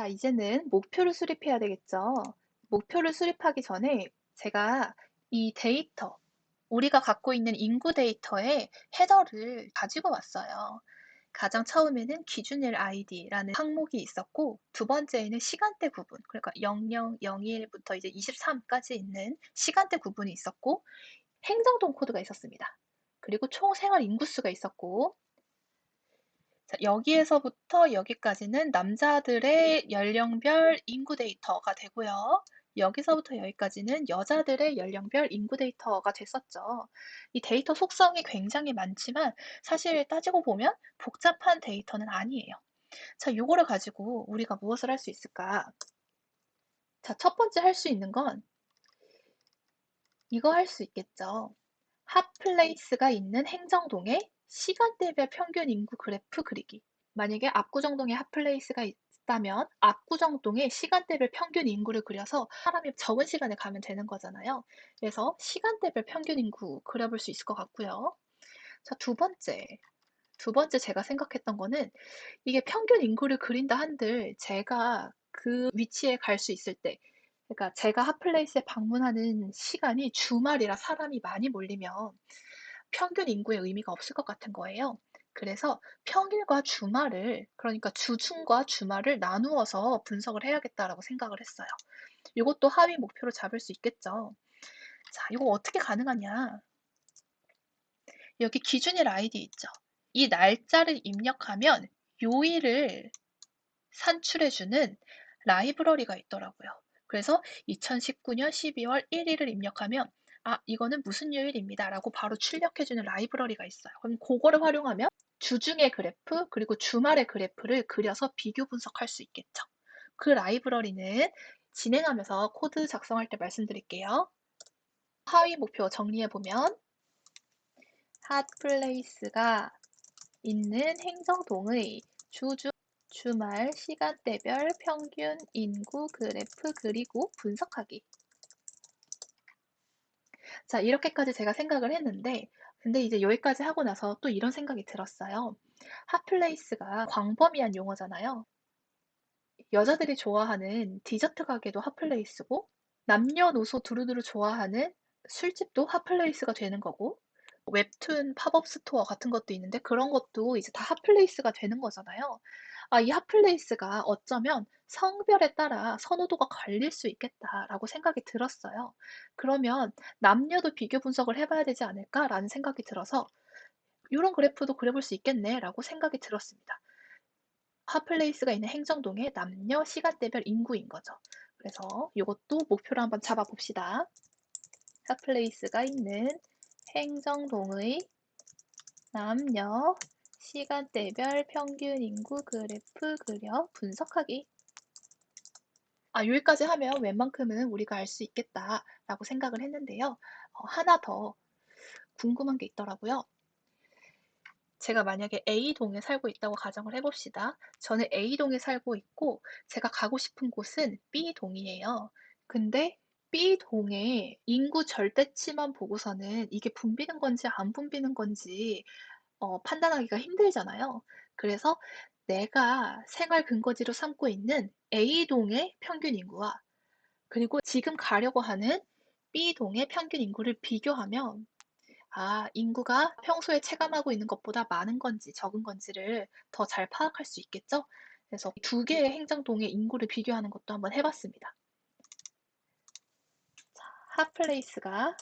자, 이제는 목표를 수립해야 되겠죠. 목표를 수립하기 전에 제가 이 데이터, 우리가 갖고 있는 인구 데이터의 헤더를 가지고 왔어요. 가장 처음에는 기준일 아이디라는 항목이 있었고, 두 번째에는 시간대 구분, 그러니까 00, 01부터 이제 23까지 있는 시간대 구분이 있었고, 행정동 코드가 있었습니다. 그리고 총 생활 인구수가 있었고, 자, 여기에서부터 여기까지는 남자들의 연령별 인구 데이터가 되고요. 여기서부터 여기까지는 여자들의 연령별 인구 데이터가 됐었죠. 이 데이터 속성이 굉장히 많지만 사실 따지고 보면 복잡한 데이터는 아니에요. 자, 요거를 가지고 우리가 무엇을 할 수 있을까? 자, 첫 번째 할 수 있는 건 이거 할 수 있겠죠. 핫플레이스가 있는 행정동의 시간대별 평균 인구 그래프 그리기. 만약에 압구정동에 핫플레이스가 있다면 압구정동의 시간대별 평균 인구를 그려서 사람이 적은 시간에 가면 되는 거잖아요. 그래서 시간대별 평균 인구 그려볼 수 있을 것 같고요. 자, 두 번째. 두 번째 제가 생각했던 거는 이게 평균 인구를 그린다 한들 제가 그 위치에 갈 수 있을 때, 그러니까 제가 핫플레이스에 방문하는 시간이 주말이라 사람이 많이 몰리면 평균 인구의 의미가 없을 것 같은 거예요. 그래서 평일과 주말을, 그러니까 주중과 주말을 나누어서 분석을 해야겠다라고 생각을 했어요. 이것도 하위 목표로 잡을 수 있겠죠. 자, 이거 어떻게 가능하냐? 여기 기준일 아이디 있죠. 이 날짜를 입력하면 요일을 산출해주는 라이브러리가 있더라고요. 그래서 2019년 12월 1일을 입력하면 이거는 무슨 요일입니다 라고 바로 출력해주는 라이브러리가 있어요. 그럼 그거를 활용하면 주중의 그래프 그리고 주말의 그래프를 그려서 비교 분석할 수 있겠죠. 그 라이브러리는 진행하면서 코드 작성할 때 말씀드릴게요. 하위 목표 정리해보면 핫플레이스가 있는 행정동의 주말 시간대별 평균 인구 그래프 그리고 분석하기. 자, 이렇게까지 제가 생각을 했는데, 근데 이제 여기까지 하고 나서 또 이런 생각이 들었어요. 핫플레이스가 광범위한 용어잖아요. 여자들이 좋아하는 디저트 가게도 핫플레이스고, 남녀노소 두루두루 좋아하는 술집도 핫플레이스가 되는 거고, 웹툰 팝업 스토어 같은 것도 있는데 그런 것도 이제 다 핫플레이스가 되는 거잖아요. 이 핫플레이스가 어쩌면 성별에 따라 선호도가 갈릴 수 있겠다라고 생각이 들었어요. 그러면 남녀도 비교 분석을 해봐야 되지 않을까라는 생각이 들어서 이런 그래프도 그려볼 수 있겠네라고 생각이 들었습니다. 핫플레이스가 있는 행정동의 남녀 시간대별 인구인 거죠. 그래서 이것도 목표로 한번 잡아봅시다. 핫플레이스가 있는 행정동의 남녀 시간대별 평균 인구 그래프 그려 분석하기. 여기까지 하면 웬만큼은 우리가 알 수 있겠다라고 생각을 했는데요. 하나 더 궁금한 게 있더라고요. 제가 만약에 A동에 살고 있다고 가정을 해봅시다. 저는 A동에 살고 있고 제가 가고 싶은 곳은 B동이에요. 근데 B동의 인구 절대치만 보고서는 이게 붐비는 건지 안 붐비는 건지 판단하기가 힘들잖아요. 그래서 내가 생활 근거지로 삼고 있는 A동의 평균 인구와 그리고 지금 가려고 하는 B동의 평균 인구를 비교하면 인구가 평소에 체감하고 있는 것보다 많은 건지 적은 건지를 더 잘 파악할 수 있겠죠? 그래서 두 개의 행정동의 인구를 비교하는 것도 한번 해봤습니다. 핫플레이스가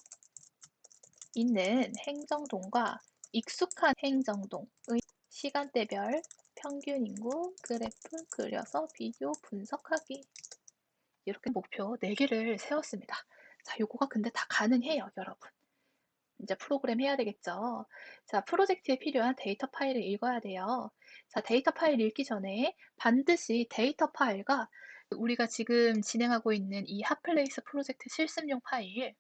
있는 행정동과 익숙한 행정동의 시간대별 평균 인구 그래프 그려서 비교 분석하기. 이렇게 목표 4개를 세웠습니다. 자, 요거가 근데 다 가능해요, 여러분. 이제 프로그램 해야 되겠죠. 자, 프로젝트에 필요한 데이터 파일을 읽어야 돼요. 자, 데이터 파일 읽기 전에 반드시 데이터 파일과 우리가 지금 진행하고 있는 이 핫플레이스 프로젝트 실습용 파일,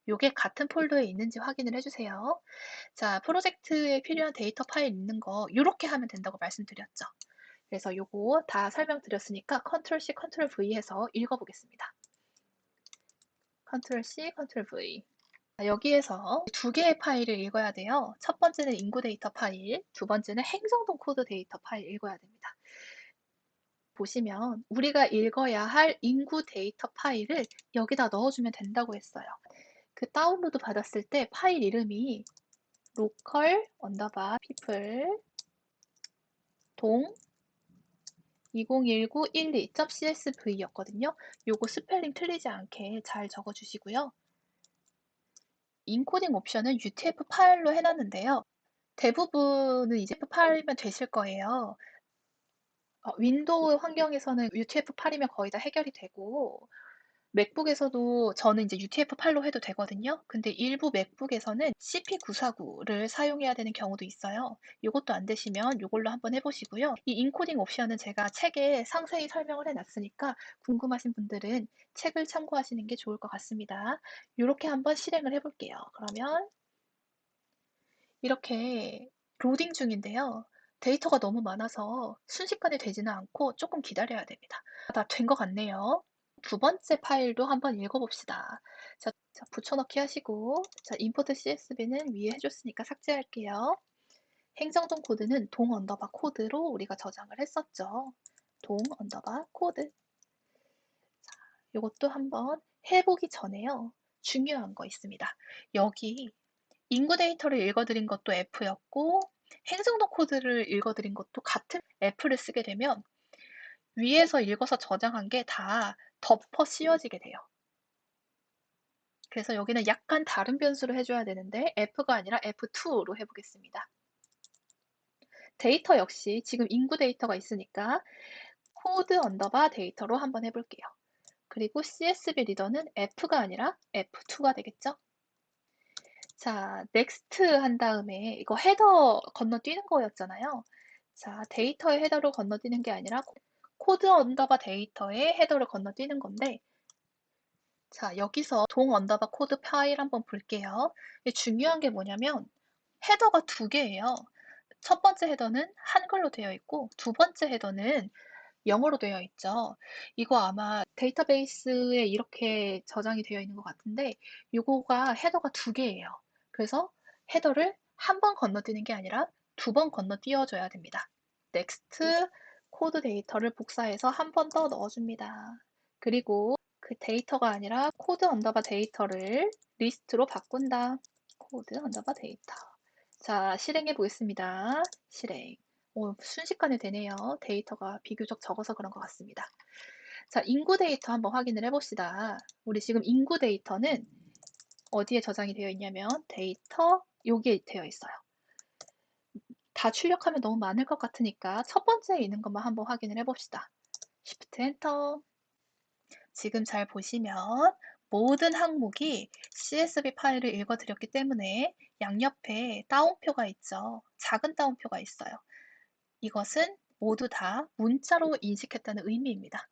요게 같은 폴더에 있는지 확인을 해주세요. 자, 프로젝트에 필요한 데이터 파일 있는 거 요렇게 하면 된다고 말씀드렸죠. 그래서 요거 다 설명드렸으니까 컨트롤 C, 컨트롤 V 해서 읽어보겠습니다. 컨트롤 C, 컨트롤 V. 여기에서 두 개의 파일을 읽어야 돼요. 첫 번째는 인구 데이터 파일, 두 번째는 행정동 코드 데이터 파일 읽어야 됩니다. 보시면 우리가 읽어야 할 인구 데이터 파일을 여기다 넣어주면 된다고 했어요. 그 다운로드 받았을 때 파일 이름이 local people 동 201912.csv였거든요. 요거 스펠링 틀리지 않게 잘 적어주시고요. 인코딩 옵션은 UTF 파일로 해놨는데요. 대부분은 이제 UTF 파일이면 되실 거예요. 윈도우 환경에서는 UTF-8이면 거의 다 해결이 되고 맥북에서도 저는 이제 UTF-8로 해도 되거든요. 근데 일부 맥북에서는 CP949를 사용해야 되는 경우도 있어요. 이것도 안 되시면 이걸로 한번 해보시고요. 이 인코딩 옵션은 제가 책에 상세히 설명을 해놨으니까 궁금하신 분들은 책을 참고하시는 게 좋을 것 같습니다. 이렇게 한번 실행을 해볼게요. 그러면 이렇게 로딩 중인데요. 데이터가 너무 많아서 순식간에 되지는 않고 조금 기다려야 됩니다. 다 된 것 같네요. 두 번째 파일도 한번 읽어봅시다. 자, 붙여넣기 하시고, 자, import CSV는 위에 해줬으니까 삭제할게요. 행정동 코드는 동 언더바 코드로 우리가 저장을 했었죠. 동 언더바 코드. 자, 이것도 한번 해보기 전에요. 중요한 거 있습니다. 여기 인구 데이터를 읽어드린 것도 F였고 행정동 코드를 읽어드린 것도 같은 F를 쓰게 되면 위에서 읽어서 저장한 게 다 덮어 씌워지게 돼요. 그래서 여기는 약간 다른 변수로 해줘야 되는데 F가 아니라 F2로 해보겠습니다. 데이터 역시 지금 인구 데이터가 있으니까 코드 언더바 데이터로 한번 해볼게요. 그리고 CSV 리더는 F가 아니라 F2가 되겠죠? 자, next 한 다음에 이거 헤더 건너뛰는 거였잖아요. 자, 데이터의 헤더를 건너뛰는 게 아니라 코드 언더바 데이터의 헤더를 건너뛰는 건데 자, 여기서 동 언더바 코드 파일 한번 볼게요. 중요한 게 뭐냐면 헤더가 두 개예요. 첫 번째 헤더는 한글로 되어 있고 두 번째 헤더는 영어로 되어 있죠. 이거 아마 데이터베이스에 이렇게 저장이 되어 있는 것 같은데 이거가 헤더가 두 개예요. 그래서 헤더를 한 번 건너뛰는 게 아니라 두 번 건너뛰어줘야 됩니다. next 코드 데이터를 복사해서 한 번 더 넣어줍니다. 그리고 그 데이터가 아니라 코드 언더바 데이터를 리스트로 바꾼다. 코드 언더바 데이터. 자, 실행해 보겠습니다. 실행. 순식간에 되네요. 데이터가 비교적 적어서 그런 것 같습니다. 자, 인구 데이터 한번 확인을 해봅시다. 우리 지금 인구 데이터는 어디에 저장이 되어 있냐면 데이터 여기에 되어 있어요. 다 출력하면 너무 많을 것 같으니까 첫 번째에 있는 것만 한번 확인을 해봅시다. Shift Enter. 지금 잘 보시면 모든 항목이 CSV 파일을 읽어드렸기 때문에 양옆에 따옴표가 있죠. 작은 따옴표가 있어요. 이것은 모두 다 문자로 인식했다는 의미입니다.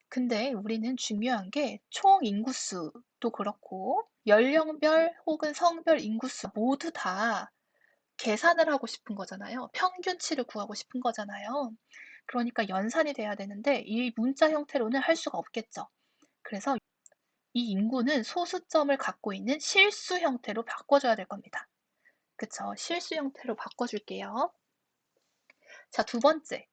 근데 우리는 중요한 게 총 인구수도 그렇고 연령별 혹은 성별 인구수 모두 다 계산을 하고 싶은 거잖아요. 평균치를 구하고 싶은 거잖아요. 그러니까 연산이 돼야 되는데 이 문자 형태로는 할 수가 없겠죠. 그래서 이 인구는 소수점을 갖고 있는 실수 형태로 바꿔줘야 될 겁니다. 그쵸? 실수 형태로 바꿔줄게요. 자, 두 번째.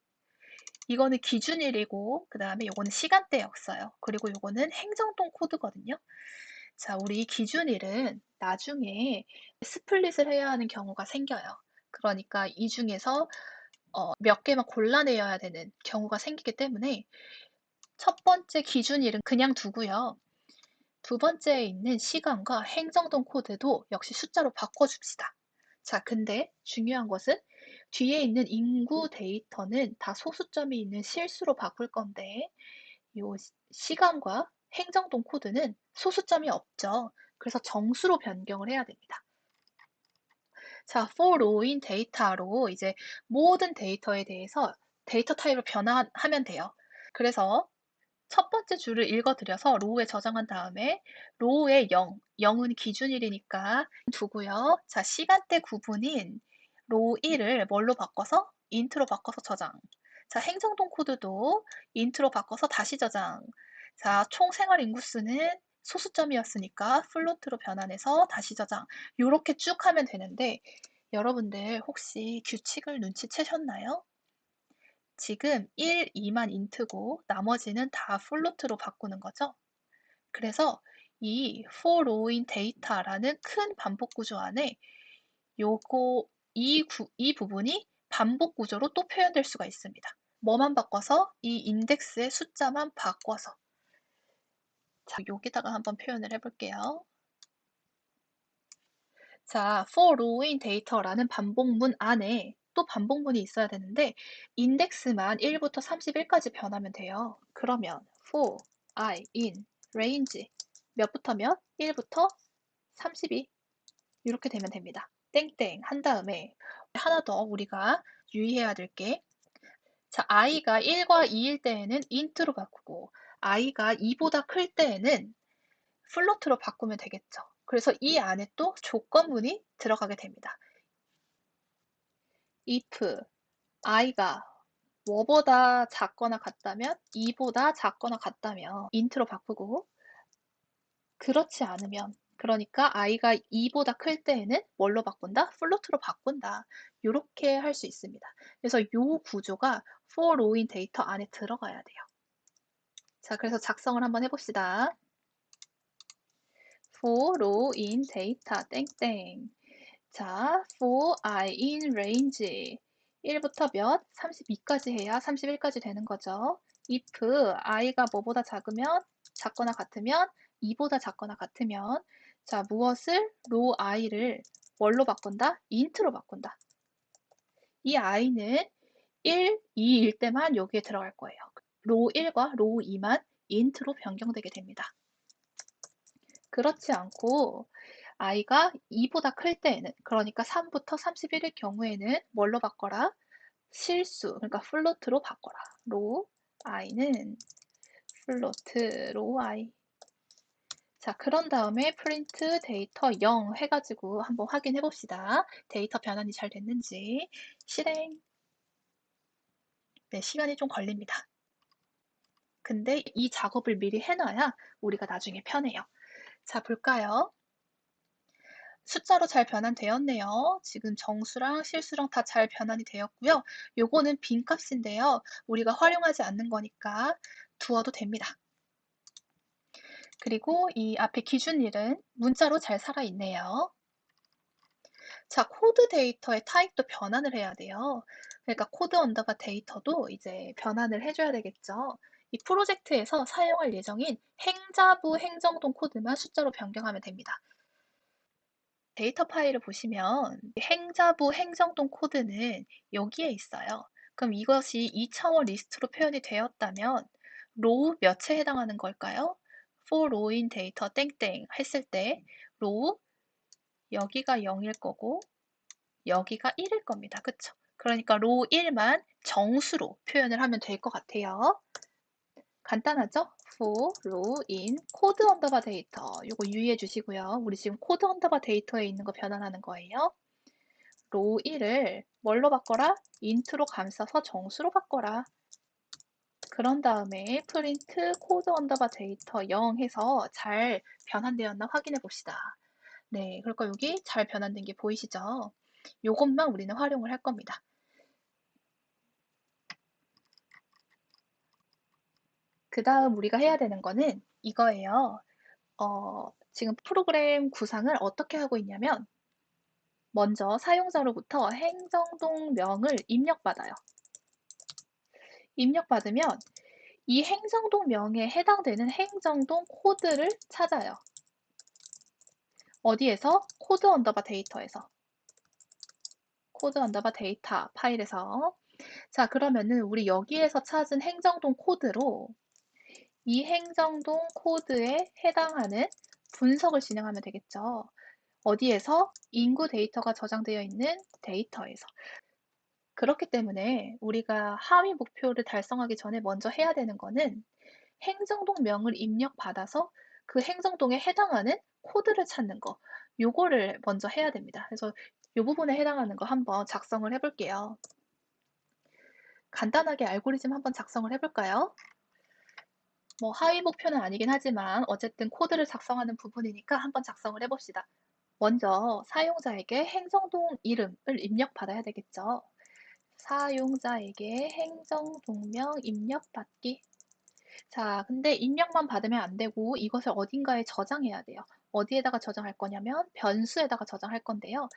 이거는 기준일이고 그 다음에 이거는 시간대였어요. 그리고 이거는 행정동 코드거든요. 자, 우리 기준일은 나중에 스플릿을 해야 하는 경우가 생겨요. 그러니까 이 중에서 몇 개만 골라내야 되는 경우가 생기기 때문에 첫 번째 기준일은 그냥 두고요. 두 번째에 있는 시간과 행정동 코드도 역시 숫자로 바꿔줍시다. 자, 근데 중요한 것은 뒤에 있는 인구 데이터는 다 소수점이 있는 실수로 바꿀 건데 이 시간과 행정동 코드는 소수점이 없죠. 그래서 정수로 변경을 해야 됩니다. 자, for row인 데이터로 이제 모든 데이터에 대해서 데이터 타입을 변화하면 돼요. 그래서 첫 번째 줄을 읽어드려서 로우에 저장한 다음에 로우에 0, 0은 기준일이니까 두고요. 자, 시간대 구분인 로우 1을 뭘로 바꿔서? 인트로 바꿔서 저장. 자, 행정동 코드도 인트로 바꿔서 다시 저장. 자, 총 생활 인구수는 소수점이었으니까 플로트로 변환해서 다시 저장. 이렇게 쭉 하면 되는데 여러분들 혹시 규칙을 눈치채셨나요? 지금 1, 2만 인트고 나머지는 다 플로트로 바꾸는 거죠. 그래서 이 for row in data라는 큰 반복 구조 안에 이 부분이 반복 구조로 또 표현될 수가 있습니다. 뭐만 바꿔서? 이 인덱스의 숫자만 바꿔서. 자, 여기다가 한번 표현을 해볼게요. 자, for row in data라는 반복문 안에 또 반복문이 있어야 되는데 인덱스만 1부터 31까지 변하면 돼요. 그러면 for I in range 몇부터 몇? 1부터 32 이렇게 되면 됩니다. 땡땡 한 다음에 하나 더 우리가 유의해야 될 게 자, i가 1과 2일 때에는 int로 바꾸고 i가 2보다 클 때에는 플로트로 바꾸면 되겠죠. 그래서 이 안에 또 조건문이 들어가게 됩니다. if i가 뭐보다 작거나 같다면 2보다 작거나 같다면 int로 바꾸고 그렇지 않으면 그러니까 i가 2보다 클 때에는 뭘로 바꾼다? 플로트로 바꾼다. 이렇게 할 수 있습니다. 그래서 이 구조가 for row in data 안에 들어가야 돼요. 자, 그래서 작성을 한번 해봅시다. for row in data 땡땡. 자, for I in range 1부터 몇? 32까지 해야 31까지 되는 거죠. if i가 뭐보다 작거나 같으면 2보다 작거나 같으면 자, 무엇을? row i를 뭘로 바꾼다? int로 바꾼다. 이 i는 1, 2일 때만 여기에 들어갈 거예요. row 1과 row 2만 int로 변경되게 됩니다. 그렇지 않고 i가 2보다 클 때에는 그러니까 3부터 31일 경우에는 뭘로 바꿔라? 실수, 그러니까 플로트로 바꿔라. 로 i는 플로트 로 i. 자, 그런 다음에 프린트 데이터 0 해가지고 한번 확인해 봅시다. 데이터 변환이 잘 됐는지. 실행. 네, 시간이 좀 걸립니다. 근데 이 작업을 미리 해놔야 우리가 나중에 편해요. 자, 볼까요? 숫자로 잘 변환되었네요. 지금 정수랑 실수랑 다 잘 변환이 되었고요. 요거는 빈값인데요. 우리가 활용하지 않는 거니까 두어도 됩니다. 그리고 이 앞에 기준일은 문자로 잘 살아있네요. 자, 코드 데이터의 타입도 변환을 해야 돼요. 그러니까 코드 언더바 데이터도 이제 변환을 해줘야 되겠죠. 이 프로젝트에서 사용할 예정인 행자부 행정동 코드만 숫자로 변경하면 됩니다. 데이터 파일을 보시면 행자부 행정동 코드는 여기에 있어요. 그럼 이것이 2차원 리스트로 표현이 되었다면 로우 몇에 해당하는 걸까요? for row in 데이터 땡땡 했을 때 로우 여기가 0일 거고 여기가 1일 겁니다. 그쵸? 그러니까 로우 1만 정수로 표현을 하면 될 것 같아요. 간단하죠? for row in 코드 언더바 데이터 이거 유의해 주시고요. 우리 지금 코드 언더바 데이터에 있는 거 변환하는 거예요. row 1을 뭘로 바꿔라? int로 감싸서 정수로 바꿔라. 그런 다음에 프린트 코드 언더바 데이터 0 해서 잘 변환되었나 확인해 봅시다. 네, 그러니까 여기 잘 변환된 게 보이시죠? 요것만 우리는 활용을 할 겁니다. 그 다음 우리가 해야 되는 거는 이거예요. 지금 프로그램 구상을 어떻게 하고 있냐면 먼저 사용자로부터 행정동명을 입력받아요. 입력받으면 이 행정동명에 해당되는 행정동 코드를 찾아요. 어디에서? 코드 언더바 데이터에서. 코드 언더바 데이터 파일에서. 자, 그러면은 우리 여기에서 찾은 행정동 코드로 이 행정동 코드에 해당하는 분석을 진행하면 되겠죠. 어디에서? 인구 데이터가 저장되어 있는 데이터에서. 그렇기 때문에 우리가 하위 목표를 달성하기 전에 먼저 해야 되는 거는 행정동명을 입력받아서 그 행정동에 해당하는 코드를 찾는 거. 요거를 먼저 해야 됩니다. 그래서 이 부분에 해당하는 거 한번 작성을 해볼게요. 간단하게 알고리즘 한번 작성을 해볼까요? 뭐 하위 목표는 아니긴 하지만 어쨌든 코드를 작성하는 부분이니까 한번 작성을 해봅시다. 먼저 사용자에게 행정동 이름을 입력받아야 되겠죠. 사용자에게 행정동명 입력받기. 자, 근데 입력만 받으면 안 되고 이것을 어딘가에 저장해야 돼요. 어디에다가 저장할 거냐면 변수에다가 저장할 건데요.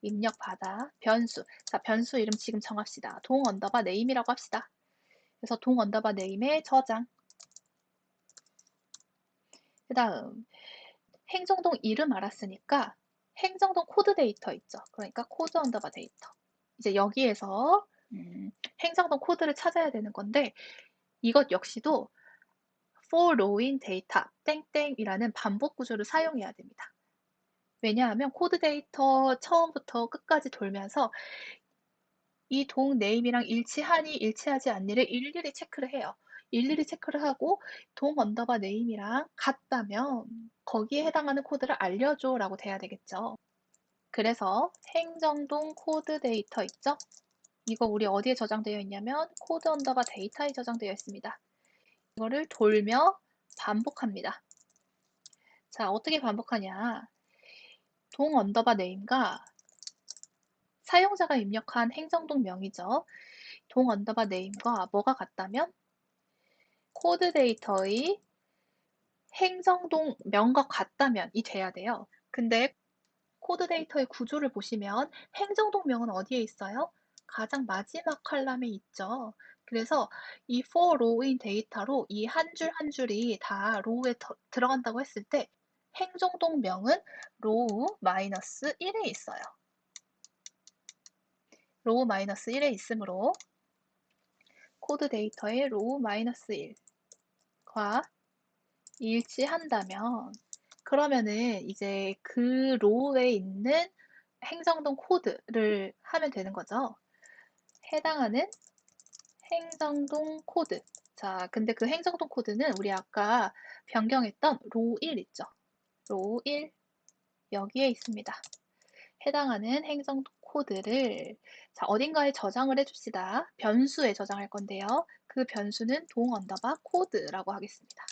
입력받아 변수. 자, 변수 이름 지금 정합시다. 동 언더바 네임이라고 합시다. 그래서 동 언더바 네임에 저장. 그 다음 행정동 이름 알았으니까 행정동 코드 데이터 있죠. 그러니까 코드 언더바 데이터. 이제 여기에서 행정동 코드를 찾아야 되는 건데 이것 역시도 for rowing data 땡땡이라는 반복 구조를 사용해야 됩니다. 왜냐하면 코드 데이터 처음부터 끝까지 돌면서 이 동 네임이랑 일치하니 일치하지 않니를 일일이 체크를 해요. 일일이 체크를 하고 동 언더바 네임이랑 같다면 거기에 해당하는 코드를 알려줘 라고 돼야 되겠죠. 그래서 행정동 코드 데이터 있죠? 이거 우리 어디에 저장되어 있냐면 코드 언더바 데이터에 저장되어 있습니다. 이거를 돌며 반복합니다. 자, 어떻게 반복하냐? 동 언더바 네임과 사용자가 입력한 행정동 명이죠. 동 언더바 네임과 뭐가 같다면 코드 데이터의 행정동 명과 같다면 이 돼야 돼요. 근데 코드 데이터의 구조를 보시면 행정동 명은 어디에 있어요? 가장 마지막 컬럼에 있죠. 그래서 이 for row인 데이터로 이 한 줄 한 줄이 다 row에 들어간다고 했을 때 행정동 명은 row -1에 있어요. row -1에 있으므로 코드 데이터의 row -1과 일치한다면 그러면은 이제 그 row에 있는 행정동 코드를 하면 되는 거죠. 해당하는 행정동 코드. 자, 근데 그 행정동 코드는 우리 아까 변경했던 row 1 있죠. row 1 여기에 있습니다. 해당하는 행정동 코드를 자, 어딘가에 저장을 해줍시다. 변수에 저장할 건데요. 그 변수는 동 언더바 코드라고 하겠습니다.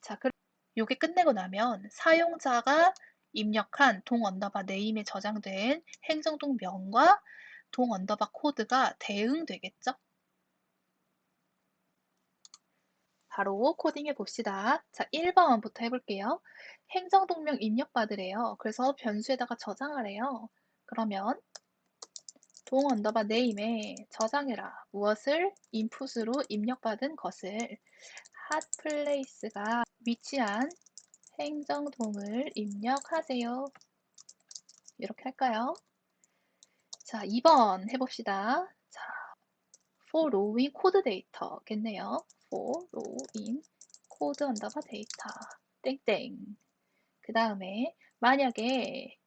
자, 요게 끝내고 나면 사용자가 입력한 동 언더바 네임에 저장된 행정동 명과 동 언더바 코드가 대응되겠죠? 바로 코딩해 봅시다. 자, 1번부터 해볼게요. 행정동명 입력받으래요. 그래서 변수에다가 저장하래요. 그러면 동 언더바 네임에 저장해라. 무엇을? 인풋으로 입력받은 것을 핫플레이스가 위치한 행정동을 입력하세요. 이렇게 할까요? 자, 2번 해봅시다. 자, for rowing 코드 데이터겠네요. for rowing 코드 언더바 데이터 땡땡. 그 다음에 만약에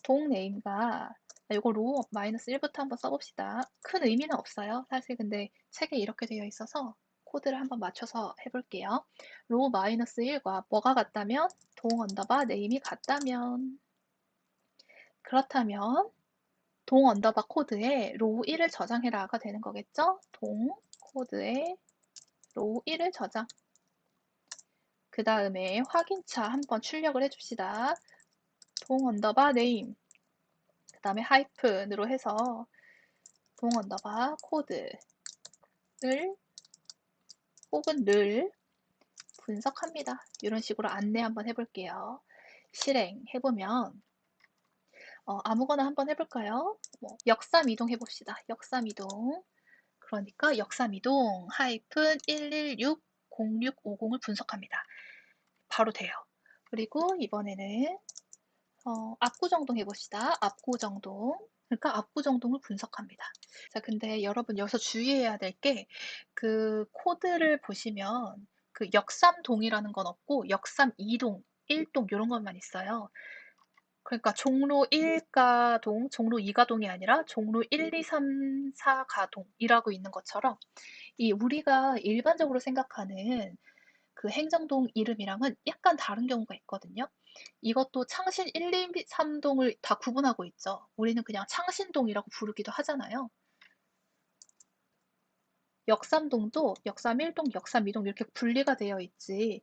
동 네임과 이거 로우 -1부터 한번 써봅시다. 큰 의미는 없어요. 사실 근데 책에 이렇게 되어 있어서 코드를 한번 맞춰서 해볼게요. 로우 -1과 뭐가 같다면 동 언더바 네임이 같다면 그렇다면 동 언더바 코드에 로우 1을 저장해라가 되는 거겠죠? 동 코드에 로우 1을 저장. 그 다음에 확인차 한번 출력을 해줍시다. 동 언더바 네임. 그 다음에 하이픈으로 해서 동 언더바 코드를 혹은 를 분석합니다. 이런 식으로 안내 한번 해볼게요. 실행해보면 아무거나 한번 해볼까요? 역삼 이동 해봅시다. 역삼 이동. 그러니까 역삼 이동 하이픈 1160650을 분석합니다. 바로 돼요. 그리고 이번에는 압구정동 해봅시다. 압구정동. 그러니까 압구정동을 분석합니다. 자, 근데 여러분 여기서 주의해야 될 게 그 코드를 보시면 그 역삼동이라는 건 없고 역삼 2동, 1동 이런 것만 있어요. 그러니까 종로 1가동, 종로 2가동이 아니라 종로 1, 2, 3, 4가동이라고 있는 것처럼 이 우리가 일반적으로 생각하는 그 행정동 이름이랑은 약간 다른 경우가 있거든요. 이것도 창신 1, 2, 3동을 다 구분하고 있죠. 우리는 그냥 창신동이라고 부르기도 하잖아요. 역삼동도 역삼 1동, 역삼 2동 이렇게 분리가 되어 있지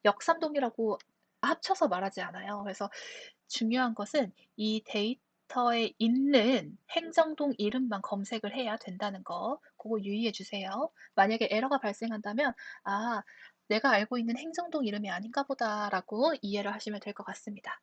역삼동이라고 합쳐서 말하지 않아요. 그래서 중요한 것은 이 데이터 데이터에 있는 행정동 이름만 검색을 해야 된다는 거, 그거 유의해 주세요. 만약에 에러가 발생한다면 '아 내가 알고 있는 행정동 이름이 아닌가 보다.'라고 이해를 하시면 될 것 같습니다.